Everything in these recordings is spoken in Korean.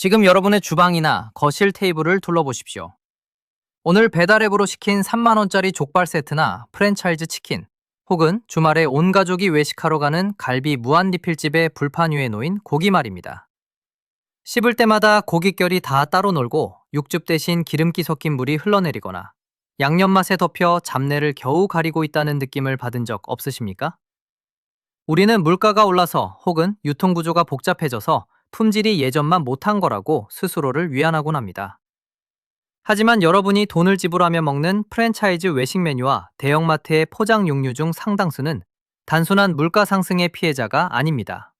지금 여러분의 주방이나 거실 테이블을 둘러보십시오. 오늘 배달앱으로 시킨 3만원짜리 족발 세트나 프랜차이즈 치킨, 혹은 주말에 온 가족이 외식하러 가는 갈비 무한 리필집의 불판 위에 놓인 고기 말입니다. 씹을 때마다 고깃결이 다 따로 놀고 육즙 대신 기름기 섞인 물이 흘러내리거나 양념 맛에 덮여 잡내를 겨우 가리고 있다는 느낌을 받은 적 없으십니까? 우리는 물가가 올라서 혹은 유통구조가 복잡해져서 품질이 예전만 못한 거라고 스스로를 위안하곤 합니다. 하지만 여러분이 돈을 지불하며 먹는 프랜차이즈 외식 메뉴와 대형마트의 포장 육류 중 상당수는 단순한 물가 상승의 피해자가 아닙니다.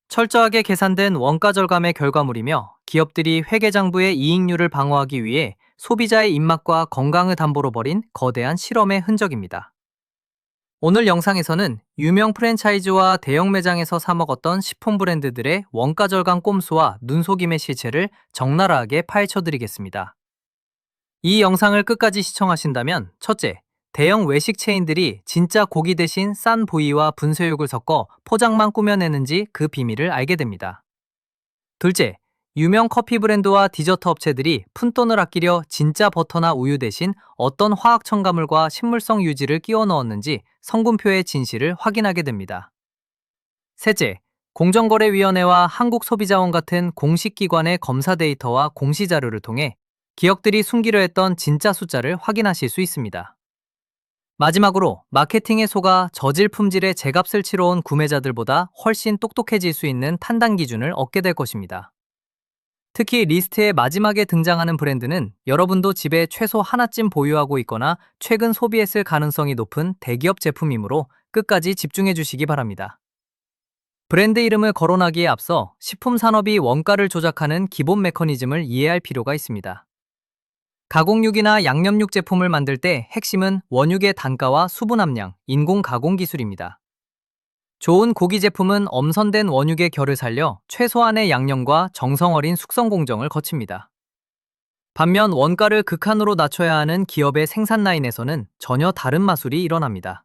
철저하게 계산된 원가 절감의 결과물이며, 기업들이 회계장부의 이익률을 방어하기 위해 소비자의 입맛과 건강을 담보로 벌인 거대한 실험의 흔적입니다. 오늘 영상에서는 유명 프랜차이즈와 대형 매장에서 사 먹었던 식품 브랜드들의 원가 절감 꼼수와 눈속임의 실체를 적나라하게 파헤쳐드리겠습니다. 이 영상을 끝까지 시청하신다면, 첫째, 대형 외식 체인들이 진짜 고기 대신 싼 부위와 분쇄육을 섞어 포장만 꾸며내는지 그 비밀을 알게 됩니다. 둘째, 유명 커피 브랜드와 디저트 업체들이 푼돈을 아끼려 진짜 버터나 우유 대신 어떤 화학 첨가물과 식물성 유지를 끼워 넣었는지 성분표의 진실을 확인하게 됩니다. 셋째, 공정거래위원회와 한국소비자원 같은 공식 기관의 검사 데이터와 공시 자료를 통해 기업들이 숨기려 했던 진짜 숫자를 확인하실 수 있습니다. 마지막으로, 마케팅에 속아 저질 품질의 제값을 치러온 구매자들보다 훨씬 똑똑해질 수 있는 판단 기준을 얻게 될 것입니다. 특히 리스트의 마지막에 등장하는 브랜드는 여러분도 집에 최소 하나쯤 보유하고 있거나 최근 소비했을 가능성이 높은 대기업 제품이므로 끝까지 집중해 주시기 바랍니다. 브랜드 이름을 거론하기에 앞서 식품 산업이 원가를 조작하는 기본 메커니즘을 이해할 필요가 있습니다. 가공육이나 양념육 제품을 만들 때 핵심은 원육의 단가와 수분 함량, 인공 가공 기술입니다. 좋은 고기 제품은 엄선된 원육의 결을 살려 최소한의 양념과 정성 어린 숙성 공정을 거칩니다. 반면 원가를 극한으로 낮춰야 하는 기업의 생산 라인에서는 전혀 다른 마술이 일어납니다.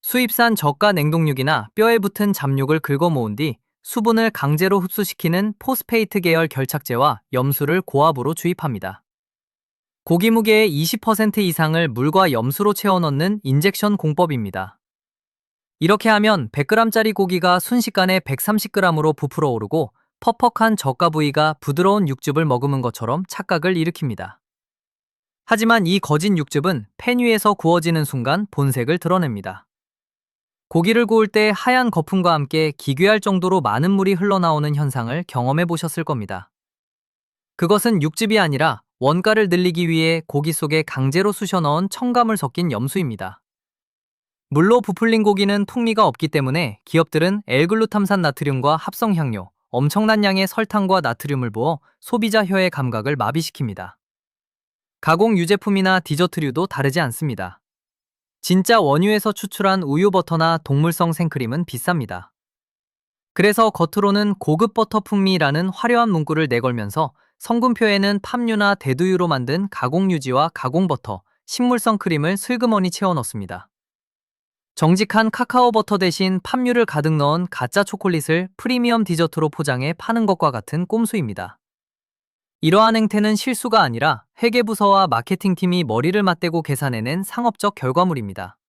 수입산 저가 냉동육이나 뼈에 붙은 잡육을 긁어 모은 뒤 수분을 강제로 흡수시키는 포스페이트 계열 결착제와 염수를 고압으로 주입합니다. 고기 무게의 20% 이상을 물과 염수로 채워 넣는 인젝션 공법입니다. 이렇게 하면 100g짜리 고기가 순식간에 130g으로 부풀어 오르고 퍽퍽한 저가 부위가 부드러운 육즙을 머금은 것처럼 착각을 일으킵니다. 하지만 이 거짓 육즙은 팬 위에서 구워지는 순간 본색을 드러냅니다. 고기를 구울 때 하얀 거품과 함께 기괴할 정도로 많은 물이 흘러나오는 현상을 경험해 보셨을 겁니다. 그것은 육즙이 아니라 원가를 늘리기 위해 고기 속에 강제로 쑤셔 넣은 첨가물 섞인 염수입니다. 물로 부풀린 고기는 풍미가 없기 때문에 기업들은 L글루탐산 나트륨과 합성향료, 엄청난 양의 설탕과 나트륨을 부어 소비자 혀의 감각을 마비시킵니다. 가공 유제품이나 디저트류도 다르지 않습니다. 진짜 원유에서 추출한 우유 버터나 동물성 생크림은 비쌉니다. 그래서 겉으로는 고급 버터 풍미라는 화려한 문구를 내걸면서 성분표에는 팜유나 대두유로 만든 가공 유지와 가공 버터, 식물성 크림을 슬그머니 채워 넣습니다. 정직한 카카오 버터 대신 팜유를 가득 넣은 가짜 초콜릿을 프리미엄 디저트로 포장해 파는 것과 같은 꼼수입니다. 이러한 행태는 실수가 아니라 회계부서와 마케팅팀이 머리를 맞대고 계산해낸 상업적 결과물입니다.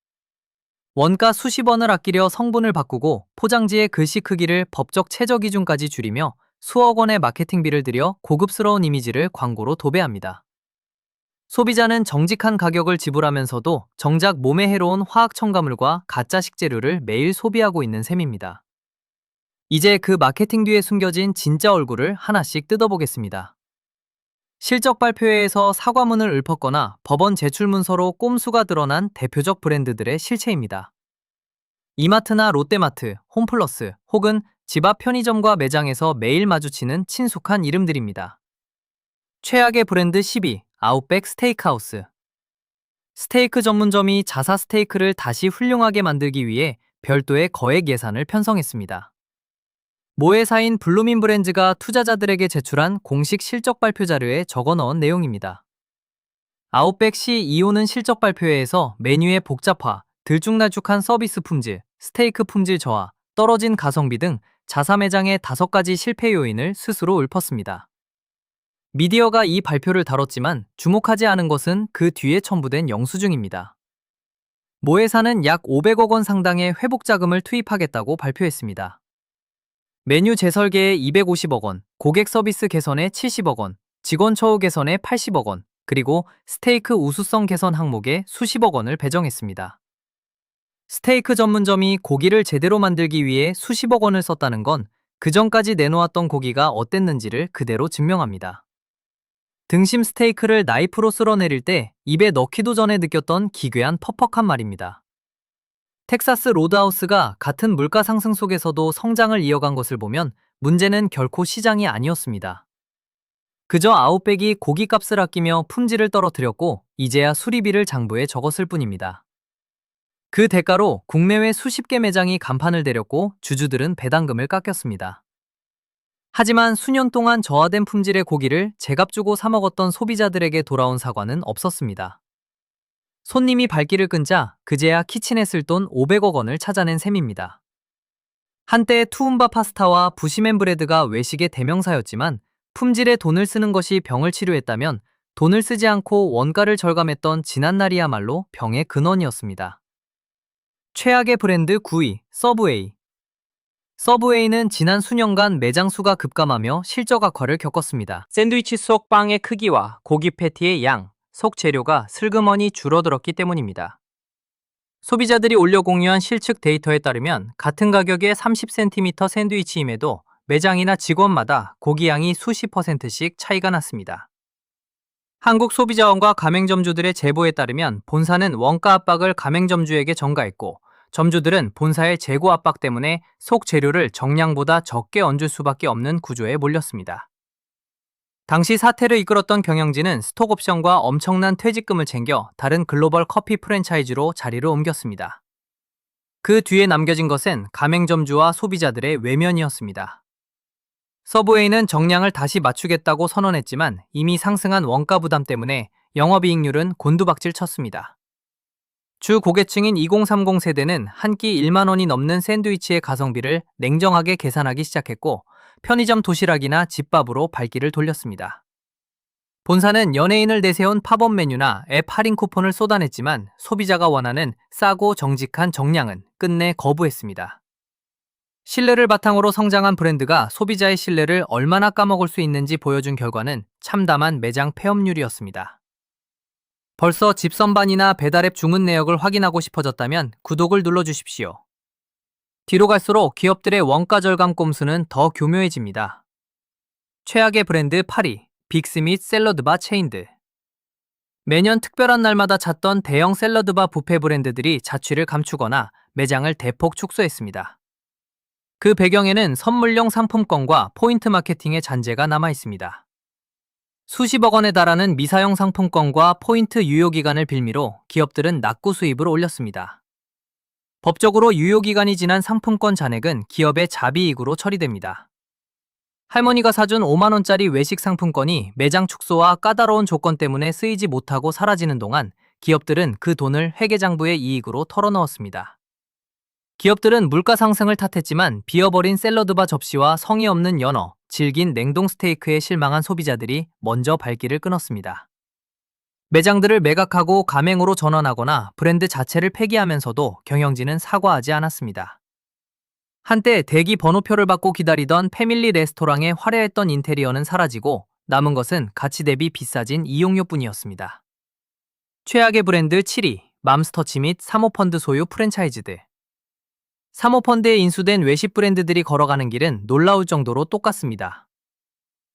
원가 수십 원을 아끼려 성분을 바꾸고 포장지의 글씨 크기를 법적 최저 기준까지 줄이며 수억 원의 마케팅비를 들여 고급스러운 이미지를 광고로 도배합니다. 소비자는 정직한 가격을 지불하면서도 정작 몸에 해로운 화학 첨가물과 가짜 식재료를 매일 소비하고 있는 셈입니다. 이제 그 마케팅 뒤에 숨겨진 진짜 얼굴을 하나씩 뜯어보겠습니다. 실적 발표회에서 사과문을 읊었거나 법원 제출 문서로 꼼수가 드러난 대표적 브랜드들의 실체입니다. 이마트나 롯데마트, 홈플러스 혹은 집 앞 편의점과 매장에서 매일 마주치는 친숙한 이름들입니다. 최악의 브랜드 10위, 아웃백 스테이크하우스. 스테이크 전문점이 자사 스테이크를 다시 훌륭하게 만들기 위해 별도의 거액 예산을 편성했습니다. 모회사인 블루민 브랜즈가 투자자들에게 제출한 공식 실적 발표 자료에 적어 넣은 내용입니다. 아웃백 CEO는 실적 발표회에서 메뉴의 복잡화, 들쭉날쭉한 서비스 품질, 스테이크 품질 저하, 떨어진 가성비 등 자사 매장의 5가지 실패 요인을 스스로 읊었습니다. 미디어가 이 발표를 다뤘지만 주목하지 않은 것은 그 뒤에 첨부된 영수증입니다. 모 회사는 약 500억 원 상당의 회복 자금을 투입하겠다고 발표했습니다. 메뉴 재설계에 250억 원, 고객 서비스 개선에 70억 원, 직원 처우 개선에 80억 원, 그리고 스테이크 우수성 개선 항목에 수십억 원을 배정했습니다. 스테이크 전문점이 고기를 제대로 만들기 위해 수십억 원을 썼다는 건 그전까지 내놓았던 고기가 어땠는지를 그대로 증명합니다. 등심 스테이크를 나이프로 쓸어내릴 때 입에 넣기도 전에 느꼈던 기괴한 퍽퍽한 말입니다. 텍사스 로드하우스가 같은 물가 상승 속에서도 성장을 이어간 것을 보면 문제는 결코 시장이 아니었습니다. 그저 아웃백이 고기값을 아끼며 품질을 떨어뜨렸고 이제야 수리비를 장부에 적었을 뿐입니다. 그 대가로 국내외 수십 개 매장이 간판을 내렸고 주주들은 배당금을 깎였습니다. 하지만 수년 동안 저하된 품질의 고기를 제값 주고 사 먹었던 소비자들에게 돌아온 사과는 없었습니다. 손님이 발길을 끈자 그제야 키친에 쓸 돈 500억 원을 찾아낸 셈입니다. 한때 투움바 파스타와 부시맨 브레드가 외식의 대명사였지만 품질에 돈을 쓰는 것이 병을 치료했다면 돈을 쓰지 않고 원가를 절감했던 지난날이야말로 병의 근원이었습니다. 최악의 브랜드 9위, 서브웨이. 서브웨이는 지난 수년간 매장 수가 급감하며 실적 악화를 겪었습니다. 샌드위치 속 빵의 크기와 고기 패티의 양, 속 재료가 슬그머니 줄어들었기 때문입니다. 소비자들이 올려 공유한 실측 데이터에 따르면 같은 가격의 30cm 샌드위치임에도 매장이나 직원마다 고기 양이 수십 %씩 차이가 났습니다. 한국소비자원과 가맹점주들의 제보에 따르면 본사는 원가 압박을 가맹점주에게 전가했고 점주들은 본사의 재고 압박 때문에 속 재료를 정량보다 적게 얹을 수밖에 없는 구조에 몰렸습니다. 당시 사태를 이끌었던 경영진은 스톡옵션과 엄청난 퇴직금을 챙겨 다른 글로벌 커피 프랜차이즈로 자리를 옮겼습니다. 그 뒤에 남겨진 것은 가맹점주와 소비자들의 외면이었습니다. 서브웨이는 정량을 다시 맞추겠다고 선언했지만 이미 상승한 원가 부담 때문에 영업이익률은 곤두박질 쳤습니다. 주 고객층인 2030 세대는 한 끼 1만 원이 넘는 샌드위치의 가성비를 냉정하게 계산하기 시작했고 편의점 도시락이나 집밥으로 발길을 돌렸습니다. 본사는 연예인을 내세운 팝업 메뉴나 앱 할인 쿠폰을 쏟아냈지만 소비자가 원하는 싸고 정직한 정량은 끝내 거부했습니다. 신뢰를 바탕으로 성장한 브랜드가 소비자의 신뢰를 얼마나 까먹을 수 있는지 보여준 결과는 참담한 매장 폐업률이었습니다. 벌써 집선반이나 배달앱 주문 내역을 확인하고 싶어졌다면 구독을 눌러주십시오. 뒤로 갈수록 기업들의 원가 절감 꼼수는 더 교묘해집니다. 최악의 브랜드 8위, 빅스 및 샐러드바 체인드. 매년 특별한 날마다 찾던 대형 샐러드바 뷔페 브랜드들이 자취를 감추거나 매장을 대폭 축소했습니다. 그 배경에는 선물용 상품권과 포인트 마케팅의 잔재가 남아 있습니다. 수십억 원에 달하는 미사용 상품권과 포인트 유효기간을 빌미로 기업들은 낙구 수입을 올렸습니다. 법적으로 유효기간이 지난 상품권 잔액은 기업의 자비익으로 처리됩니다. 할머니가 사준 5만 원짜리 외식 상품권이 매장 축소와 까다로운 조건 때문에 쓰이지 못하고 사라지는 동안 기업들은 그 돈을 회계장부의 이익으로 털어넣었습니다. 기업들은 물가 상승을 탓했지만 비어버린 샐러드바 접시와 성의 없는 연어, 질긴 냉동 스테이크에 실망한 소비자들이 먼저 발길을 끊었습니다. 매장들을 매각하고 가맹으로 전환하거나 브랜드 자체를 폐기하면서도 경영진은 사과하지 않았습니다. 한때 대기 번호표를 받고 기다리던 패밀리 레스토랑의 화려했던 인테리어는 사라지고 남은 것은 가치 대비 비싸진 이용료뿐이었습니다. 최악의 브랜드 7위, 맘스터치 및 사모펀드 소유 프랜차이즈들. 사모펀드에 인수된 외식 브랜드들이 걸어가는 길은 놀라울 정도로 똑같습니다.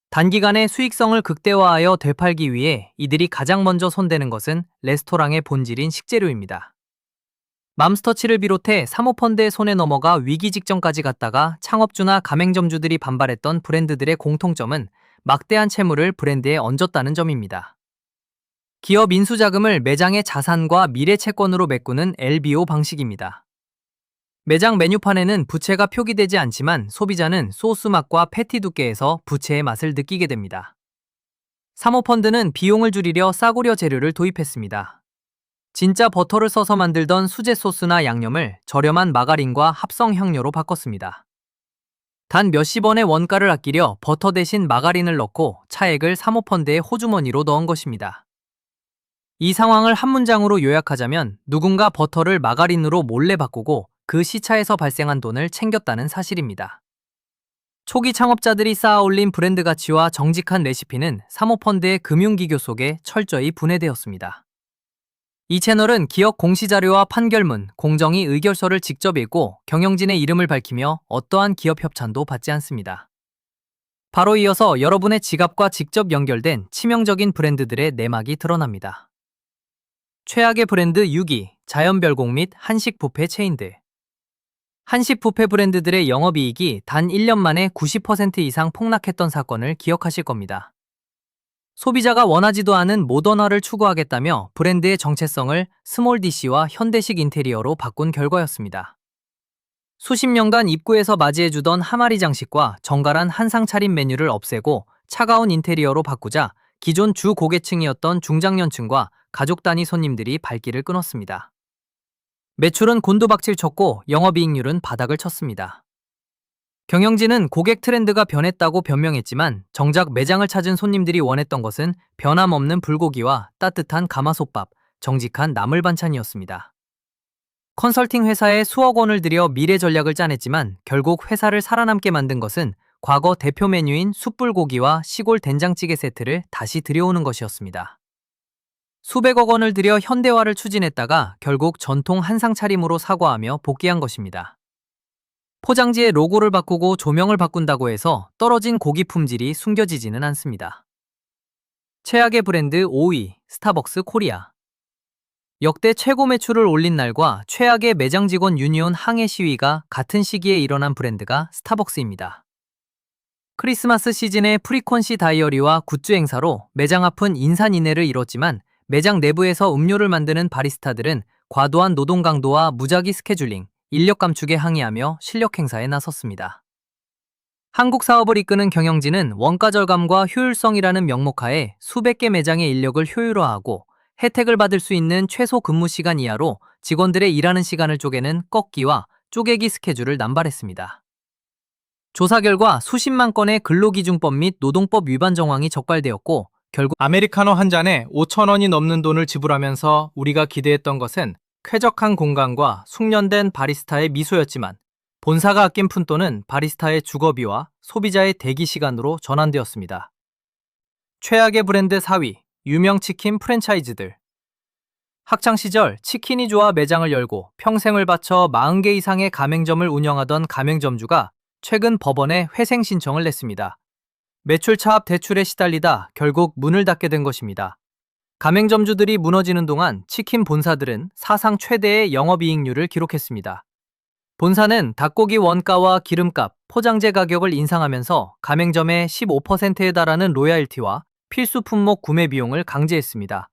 단기간에 수익성을 극대화하여 되팔기 위해 이들이 가장 먼저 손대는 것은 레스토랑의 본질인 식재료입니다. 맘스터치를 비롯해 사모펀드의 손에 넘어가 위기 직전까지 갔다가 창업주나 가맹점주들이 반발했던 브랜드들의 공통점은 막대한 채무를 브랜드에 얹었다는 점입니다. 기업 인수자금을 매장의 자산과 미래 채권으로 메꾸는 LBO 방식입니다. 매장 메뉴판에는 부채가 표기되지 않지만 소비자는 소스 맛과 패티 두께에서 부채의 맛을 느끼게 됩니다. 사모펀드는 비용을 줄이려 싸구려 재료를 도입했습니다. 진짜 버터를 써서 만들던 수제 소스나 양념을 저렴한 마가린과 합성 향료로 바꿨습니다. 단 몇십 원의 원가를 아끼려 버터 대신 마가린을 넣고 차액을 사모펀드의 호주머니로 넣은 것입니다. 이 상황을 한 문장으로 요약하자면 누군가 버터를 마가린으로 몰래 바꾸고 그 시차에서 발생한 돈을 챙겼다는 사실입니다. 초기 창업자들이 쌓아올린 브랜드 가치와 정직한 레시피는 사모펀드의 금융기교 속에 철저히 분해되었습니다. 이 채널은 기업 공시자료와 판결문, 공정위 의결서를 직접 읽고 경영진의 이름을 밝히며 어떠한 기업 협찬도 받지 않습니다. 바로 이어서 여러분의 지갑과 직접 연결된 치명적인 브랜드들의 내막이 드러납니다. 최악의 브랜드 6위, 자연별곡 및 한식 뷔페 체인들. 한식 뷔페 브랜드들의 영업이익이 단 1년 만에 90% 이상 폭락했던 사건을 기억하실 겁니다. 소비자가 원하지도 않은 모던화를 추구하겠다며 브랜드의 정체성을 스몰 DC와 현대식 인테리어로 바꾼 결과였습니다. 수십 년간 입구에서 맞이해주던 항아리 장식과 정갈한 한상 차림 메뉴를 없애고 차가운 인테리어로 바꾸자 기존 주 고객층이었던 중장년층과 가족 단위 손님들이 발길을 끊었습니다. 매출은 곤두박질 쳤고 영업이익률은 바닥을 쳤습니다. 경영진은 고객 트렌드가 변했다고 변명했지만 정작 매장을 찾은 손님들이 원했던 것은 변함없는 불고기와 따뜻한 가마솥밥, 정직한 나물 반찬이었습니다. 컨설팅 회사에 수억 원을 들여 미래 전략을 짜냈지만 결국 회사를 살아남게 만든 것은 과거 대표 메뉴인 숯불고기와 시골 된장찌개 세트를 다시 들여오는 것이었습니다. 수백억 원을 들여 현대화를 추진했다가 결국 전통 한상 차림으로 사과하며 복귀한 것입니다. 포장지의 로고를 바꾸고 조명을 바꾼다고 해서 떨어진 고기 품질이 숨겨지지는 않습니다. 최악의 브랜드 5위, 스타벅스 코리아. 역대 최고 매출을 올린 날과 최악의 매장 직원 유니온 항해 시위가 같은 시기에 일어난 브랜드가 스타벅스입니다. 크리스마스 시즌의 프리퀀시 다이어리와 굿즈 행사로 매장 앞은 인산인해를 이뤘지만 매장 내부에서 음료를 만드는 바리스타들은 과도한 노동 강도와 무작위 스케줄링, 인력 감축에 항의하며 실력 행사에 나섰습니다. 한국 사업을 이끄는 경영진은 원가 절감과 효율성이라는 명목하에 수백 개 매장의 인력을 효율화하고 혜택을 받을 수 있는 최소 근무 시간 이하로 직원들의 일하는 시간을 쪼개는 꺾기와 쪼개기 스케줄을 남발했습니다. 조사 결과 수십만 건의 근로기준법 및 노동법 위반 정황이 적발되었고 결국 아메리카노 한 잔에 5,000원이 넘는 돈을 지불하면서 우리가 기대했던 것은 쾌적한 공간과 숙련된 바리스타의 미소였지만 본사가 아낀 푼돈은 바리스타의 주거비와 소비자의 대기 시간으로 전환되었습니다. 최악의 브랜드 4위, 유명 치킨 프랜차이즈들. 학창시절 치킨이 좋아 매장을 열고 평생을 바쳐 40개 이상의 가맹점을 운영하던 가맹점주가 최근 법원에 회생 신청을 냈습니다. 매출 차압 대출에 시달리다 결국 문을 닫게 된 것입니다. 가맹점주들이 무너지는 동안 치킨 본사들은 사상 최대의 영업이익률을 기록했습니다. 본사는 닭고기 원가와 기름값, 포장재 가격을 인상하면서 가맹점의 15%에 달하는 로얄티와 필수 품목 구매 비용을 강제했습니다.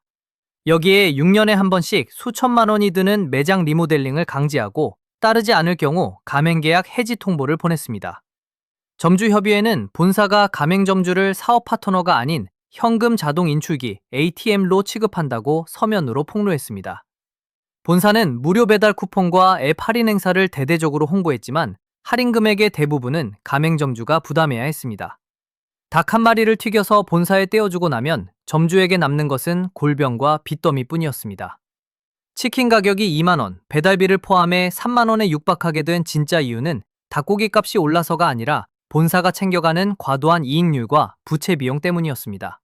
여기에 6년에 한 번씩 수천만 원이 드는 매장 리모델링을 강제하고 따르지 않을 경우 가맹계약 해지 통보를 보냈습니다. 점주협의회는 본사가 가맹점주를 사업 파트너가 아닌 현금 자동 인출기 ATM로 취급한다고 서면으로 폭로했습니다. 본사는 무료 배달 쿠폰과 앱 할인 행사를 대대적으로 홍보했지만 할인 금액의 대부분은 가맹점주가 부담해야 했습니다. 닭 한 마리를 튀겨서 본사에 떼어주고 나면 점주에게 남는 것은 골병과 빚더미뿐이었습니다. 치킨 가격이 2만 원, 배달비를 포함해 3만 원에 육박하게 된 진짜 이유는 닭고기 값이 올라서가 아니라 본사가 챙겨가는 과도한 이익률과 부채 비용 때문이었습니다.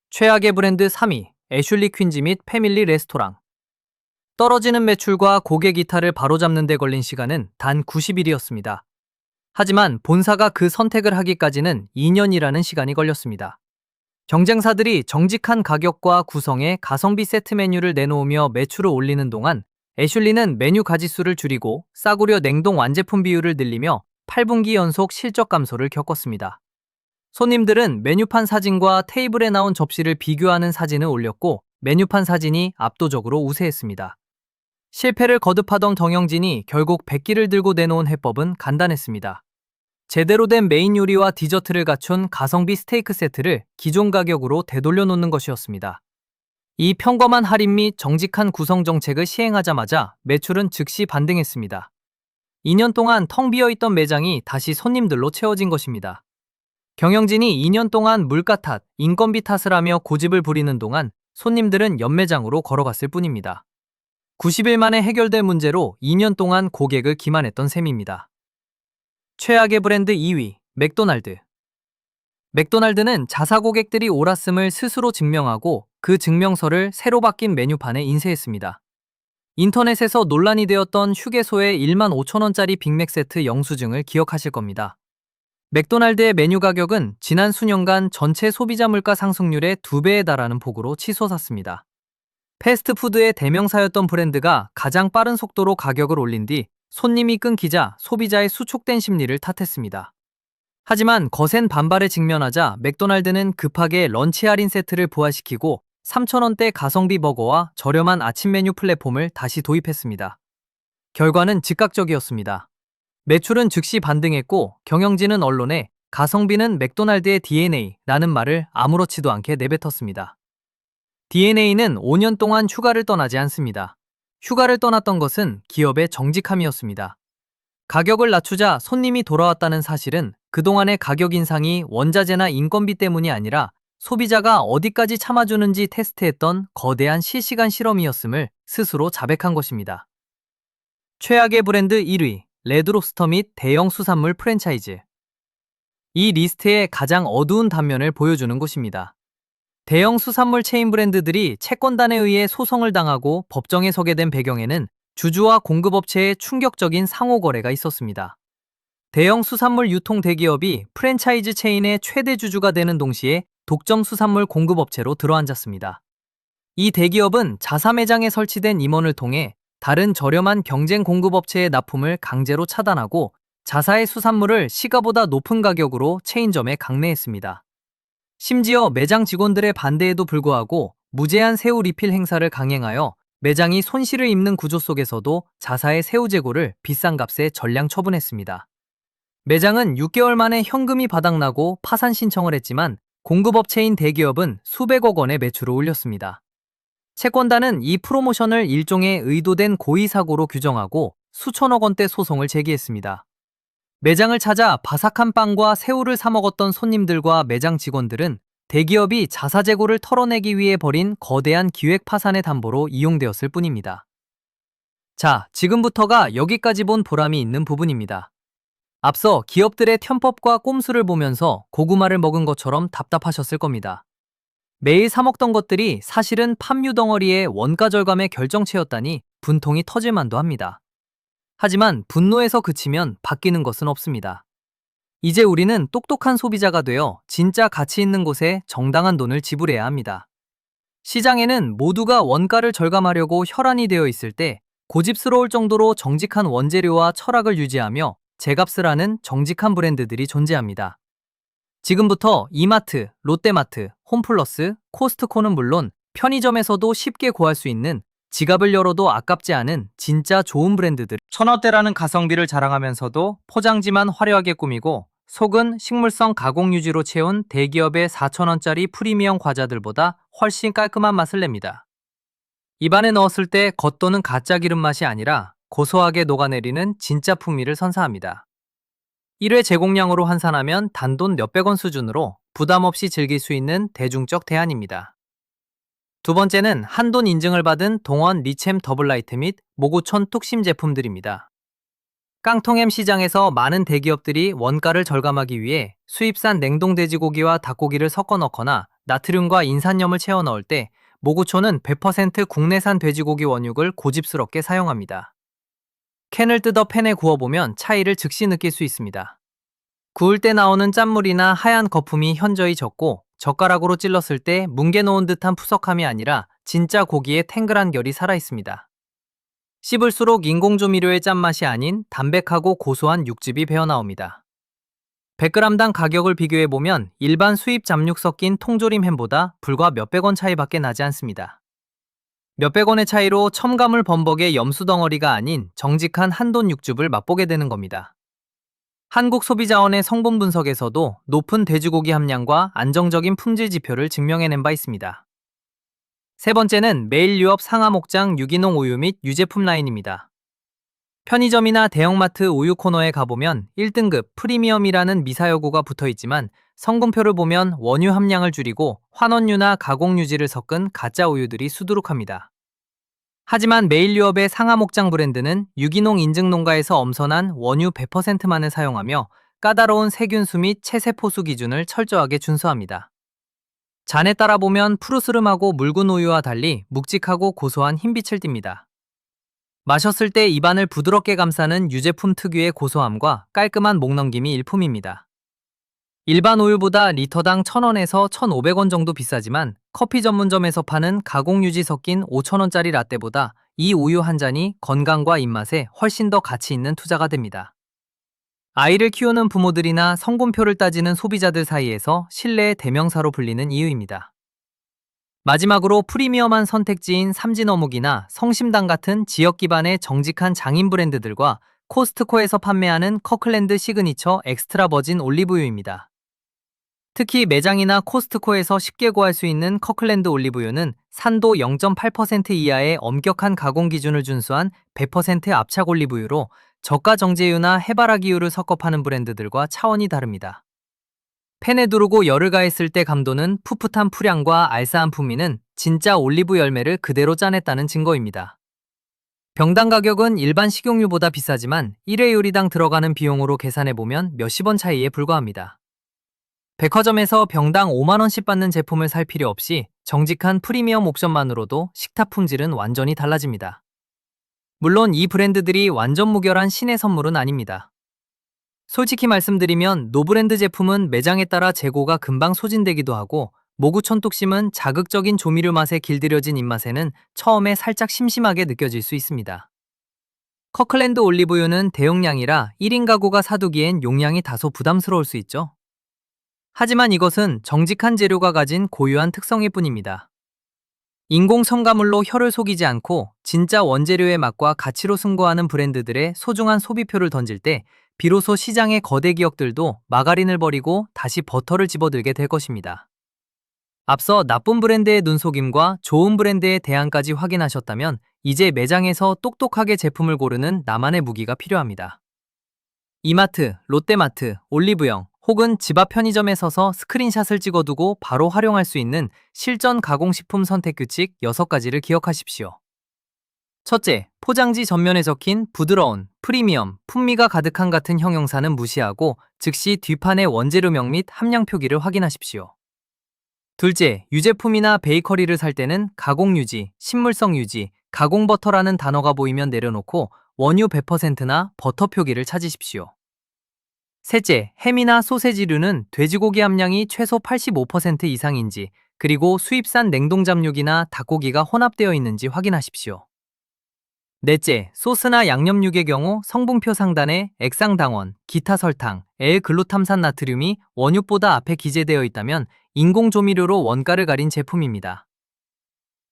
최악의 브랜드 3위, 애슐리 퀸즈 및 패밀리 레스토랑. 떨어지는 매출과 고객 이탈을 바로잡는 데 걸린 시간은 단 90일이었습니다. 하지만 본사가 그 선택을 하기까지는 2년이라는 시간이 걸렸습니다. 경쟁사들이 정직한 가격과 구성의 가성비 세트 메뉴를 내놓으며 매출을 올리는 동안 애슐리는 메뉴 가짓수를 줄이고 싸구려 냉동 완제품 비율을 늘리며 8분기 연속 실적 감소를 겪었습니다. 손님들은 메뉴판 사진과 테이블에 나온 접시를 비교하는 사진을 올렸고 메뉴판 사진이 압도적으로 우세했습니다. 실패를 거듭하던 경영진이 결국 백기를 들고 내놓은 해법은 간단했습니다. 제대로 된 메인 요리와 디저트를 갖춘 가성비 스테이크 세트를 기존 가격으로 되돌려 놓는 것이었습니다. 이 평범한 할인 및 정직한 구성 정책을 시행하자마자 매출은 즉시 반등했습니다. 2년 동안 텅 비어있던 매장이 다시 손님들로 채워진 것입니다. 경영진이 2년 동안 물가 탓, 인건비 탓을 하며 고집을 부리는 동안 손님들은 연매장으로 걸어갔을 뿐입니다. 90일 만에 해결될 문제로 2년 동안 고객을 기만했던 셈입니다. 최악의 브랜드 2위, 맥도날드. 맥도날드는 자사 고객들이 옳았음을 스스로 증명하고 그 증명서를 새로 바뀐 메뉴판에 인쇄했습니다. 인터넷에서 논란이 되었던 휴게소의 15,000원짜리 빅맥 세트 영수증을 기억하실 겁니다. 맥도날드의 메뉴 가격은 지난 수년간 전체 소비자 물가 상승률의 2배에 달하는 폭으로 치솟았습니다. 패스트푸드의 대명사였던 브랜드가 가장 빠른 속도로 가격을 올린 뒤 손님이 끊기자 소비자의 수축된 심리를 탓했습니다. 하지만 거센 반발에 직면하자 맥도날드는 급하게 런치 할인 세트를 부활시키고 3,000원대 가성비 버거와 저렴한 아침 메뉴 플랫폼을 다시 도입했습니다. 결과는 즉각적이었습니다. 매출은 즉시 반등했고 경영진은 언론에 가성비는 맥도날드의 DNA라는 말을 아무렇지도 않게 내뱉었습니다. DNA는 5년 동안 휴가를 떠나지 않습니다. 휴가를 떠났던 것은 기업의 정직함이었습니다. 가격을 낮추자 손님이 돌아왔다는 사실은 그동안의 가격 인상이 원자재나 인건비 때문이 아니라 소비자가 어디까지 참아주는지 테스트했던 거대한 실시간 실험이었음을 스스로 자백한 것입니다. 최악의 브랜드 1위, 레드롭스터 및 대형 수산물 프랜차이즈. 이 리스트의 가장 어두운 단면을 보여주는 곳입니다. 대형 수산물 체인 브랜드들이 채권단에 의해 소송을 당하고 법정에 서게 된 배경에는 주주와 공급업체의 충격적인 상호거래가 있었습니다. 대형 수산물 유통 대기업이 프랜차이즈 체인의 최대 주주가 되는 동시에 독점 수산물 공급업체로 들어앉았습니다. 이 대기업은 자사 매장에 설치된 임원을 통해 다른 저렴한 경쟁 공급업체의 납품을 강제로 차단하고 자사의 수산물을 시가보다 높은 가격으로 체인점에 강매했습니다. 심지어 매장 직원들의 반대에도 불구하고 무제한 새우 리필 행사를 강행하여 매장이 손실을 입는 구조 속에서도 자사의 새우 재고를 비싼 값에 전량 처분했습니다. 매장은 6개월 만에 현금이 바닥나고 파산 신청을 했지만 공급업체인 대기업은 수백억 원의 매출을 올렸습니다. 채권단은 이 프로모션을 일종의 의도된 고의사고로 규정하고 수천억 원대 소송을 제기했습니다. 매장을 찾아 바삭한 빵과 새우를 사 먹었던 손님들과 매장 직원들은 대기업이 자사 재고를 털어내기 위해 벌인 거대한 기획 파산의 담보로 이용되었을 뿐입니다. 자, 지금부터가 여기까지 본 보람이 있는 부분입니다. 앞서 기업들의 편법과 꼼수를 보면서 고구마를 먹은 것처럼 답답하셨을 겁니다. 매일 사 먹던 것들이 사실은 팜유 덩어리의 원가 절감의 결정체였다니 분통이 터질 만도 합니다. 하지만 분노에서 그치면 바뀌는 것은 없습니다. 이제 우리는 똑똑한 소비자가 되어 진짜 가치 있는 곳에 정당한 돈을 지불해야 합니다. 시장에는 모두가 원가를 절감하려고 혈안이 되어 있을 때 고집스러울 정도로 정직한 원재료와 철학을 유지하며 제값을 하는 정직한 브랜드들이 존재합니다. 지금부터 이마트, 롯데마트, 홈플러스, 코스트코는 물론 편의점에서도 쉽게 구할 수 있는 지갑을 열어도 아깝지 않은 진짜 좋은 브랜드들, 천원대라는 가성비를 자랑하면서도 포장지만 화려하게 꾸미고 속은 식물성 가공 유지로 채운 대기업의 4,000원짜리 프리미엄 과자들보다 훨씬 깔끔한 맛을 냅니다. 입안에 넣었을 때 겉도는 가짜 기름 맛이 아니라 고소하게 녹아내리는 진짜 풍미를 선사합니다. 1회 제공량으로 환산하면 단돈 몇백 원 수준으로 부담 없이 즐길 수 있는 대중적 대안입니다. 두 번째는 한돈 인증을 받은 동원 리챔 더블라이트 및 모구촌 뚝심 제품들입니다. 깡통햄 시장에서 많은 대기업들이 원가를 절감하기 위해 수입산 냉동 돼지고기와 닭고기를 섞어 넣거나 나트륨과 인산염을 채워 넣을 때 모구촌은 100% 국내산 돼지고기 원육을 고집스럽게 사용합니다. 캔을 뜯어 팬에 구워보면 차이를 즉시 느낄 수 있습니다. 구울 때 나오는 짠물이나 하얀 거품이 현저히 적고 젓가락으로 찔렀을 때 뭉개놓은 듯한 푸석함이 아니라 진짜 고기의 탱글한 결이 살아있습니다. 씹을수록 인공조미료의 짠맛이 아닌 담백하고 고소한 육즙이 배어나옵니다. 100g당 가격을 비교해보면 일반 수입 잡육 섞인 통조림 햄보다 불과 몇백 원 차이밖에 나지 않습니다. 몇백 원의 차이로 첨가물 범벅의 염수 덩어리가 아닌 정직한 한돈 육즙을 맛보게 되는 겁니다. 한국소비자원의 성분 분석에서도 높은 돼지고기 함량과 안정적인 품질 지표를 증명해낸 바 있습니다. 세 번째는 매일 유업 상하 목장 유기농 우유 및 유제품 라인입니다. 편의점이나 대형마트 우유 코너에 가보면 1등급 프리미엄이라는 미사여구가 붙어 있지만 성분표를 보면 원유 함량을 줄이고 환원유나 가공유지를 섞은 가짜 우유들이 수두룩합니다. 하지만 메일유업의 상하 목장 브랜드는 유기농 인증 농가에서 엄선한 원유 100%만을 사용하며 까다로운 세균수 및 체세포수 기준을 철저하게 준수합니다. 잔에 따라 보면 푸르스름하고 묽은 우유와 달리 묵직하고 고소한 흰빛을 띱니다. 마셨을 때 입안을 부드럽게 감싸는 유제품 특유의 고소함과 깔끔한 목넘김이 일품입니다. 일반 우유보다 리터당 1,000원에서 1,500원 정도 비싸지만 커피 전문점에서 파는 가공유지 섞인 5,000원짜리 라떼보다 이 우유 한 잔이 건강과 입맛에 훨씬 더 가치 있는 투자가 됩니다. 아이를 키우는 부모들이나 성분표를 따지는 소비자들 사이에서 신뢰의 대명사로 불리는 이유입니다. 마지막으로 프리미엄한 선택지인 삼진어묵이나 성심당 같은 지역 기반의 정직한 장인 브랜드들과 코스트코에서 판매하는 커클랜드 시그니처 엑스트라 버진 올리브유입니다. 특히 매장이나 코스트코에서 쉽게 구할 수 있는 커클랜드 올리브유는 산도 0.8% 이하의 엄격한 가공 기준을 준수한 100% 압착 올리브유로 저가 정제유나 해바라기유를 섞어 파는 브랜드들과 차원이 다릅니다. 팬에 두르고 열을 가했을 때 감도는 풋풋한 풀향과 알싸한 풍미는 진짜 올리브 열매를 그대로 짜냈다는 증거입니다. 병당 가격은 일반 식용유보다 비싸지만 1회 요리당 들어가는 비용으로 계산해보면 몇십 원 차이에 불과합니다. 백화점에서 병당 5만원씩 받는 제품을 살 필요 없이 정직한 프리미엄 옵션만으로도 식탁 품질은 완전히 달라집니다. 물론 이 브랜드들이 완전 무결한 신의 선물은 아닙니다. 솔직히 말씀드리면 노브랜드 제품은 매장에 따라 재고가 금방 소진되기도 하고 모구천뚝심은 자극적인 조미료 맛에 길들여진 입맛에는 처음에 살짝 심심하게 느껴질 수 있습니다. 커클랜드 올리브유는 대용량이라 1인 가구가 사두기엔 용량이 다소 부담스러울 수 있죠. 하지만 이것은 정직한 재료가 가진 고유한 특성일 뿐입니다. 인공 첨가물로 혀를 속이지 않고 진짜 원재료의 맛과 가치로 승부하는 브랜드들의 소중한 소비표를 던질 때 비로소 시장의 거대 기업들도 마가린을 버리고 다시 버터를 집어들게 될 것입니다. 앞서 나쁜 브랜드의 눈속임과 좋은 브랜드의 대안까지 확인하셨다면 이제 매장에서 똑똑하게 제품을 고르는 나만의 무기가 필요합니다. 이마트, 롯데마트, 올리브영 혹은 집 앞 편의점에 서서 스크린샷을 찍어두고 바로 활용할 수 있는 실전 가공식품 선택 규칙 6가지를 기억하십시오. 첫째, 포장지 전면에 적힌 부드러운, 프리미엄, 풍미가 가득한 같은 형용사는 무시하고 즉시 뒷판의 원재료명 및 함량 표기를 확인하십시오. 둘째, 유제품이나 베이커리를 살 때는 가공유지, 식물성 유지, 가공버터라는 단어가 보이면 내려놓고 원유 100%나 버터 표기를 찾으십시오. 셋째, 햄이나 소세지류는 돼지고기 함량이 최소 85% 이상인지, 그리고 수입산 냉동잡육이나 닭고기가 혼합되어 있는지 확인하십시오. 넷째, 소스나 양념육의 경우 성분표 상단에 액상당원, 기타 설탕, L글루탐산 나트륨이 원유보다 앞에 기재되어 있다면 인공조미료로 원가를 가린 제품입니다.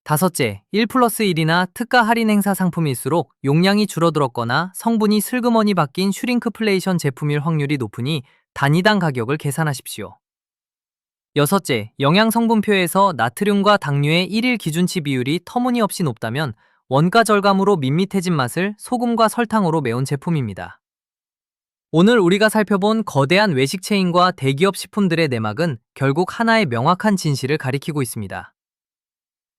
다섯째, 1+1이나 특가 할인 행사 상품일수록 용량이 줄어들었거나 성분이 슬그머니 바뀐 슈링크플레이션 제품일 확률이 높으니 단위당 가격을 계산하십시오. 여섯째, 영양성분표에서 나트륨과 당류의 1일 기준치 비율이 터무니없이 높다면 원가 절감으로 밋밋해진 맛을 소금과 설탕으로 메운 제품입니다. 오늘 우리가 살펴본 거대한 외식 체인과 대기업 식품들의 내막은 결국 하나의 명확한 진실을 가리키고 있습니다.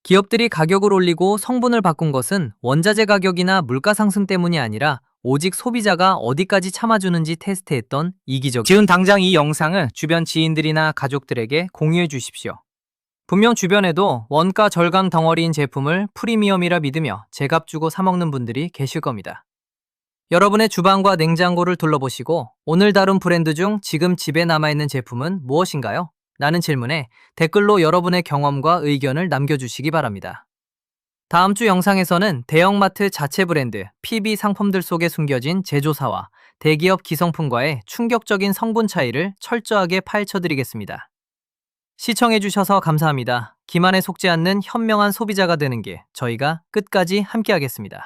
기업들이 가격을 올리고 성분을 바꾼 것은 원자재 가격이나 물가 상승 때문이 아니라 오직 소비자가 어디까지 참아주는지 테스트했던 이기적. 지금 당장 이 영상을 주변 지인들이나 가족들에게 공유해 주십시오. 분명 주변에도 원가 절감 덩어리인 제품을 프리미엄이라 믿으며 제값 주고 사먹는 분들이 계실 겁니다. 여러분의 주방과 냉장고를 둘러보시고 오늘 다룬 브랜드 중 지금 집에 남아있는 제품은 무엇인가요? 라는 질문에 댓글로 여러분의 경험과 의견을 남겨주시기 바랍니다. 다음 주 영상에서는 대형마트 자체 브랜드 PB 상품들 속에 숨겨진 제조사와 대기업 기성품과의 충격적인 성분 차이를 철저하게 파헤쳐드리겠습니다. 시청해주셔서 감사합니다. 기만에 속지 않는 현명한 소비자가 되는 길 저희가 끝까지 함께하겠습니다.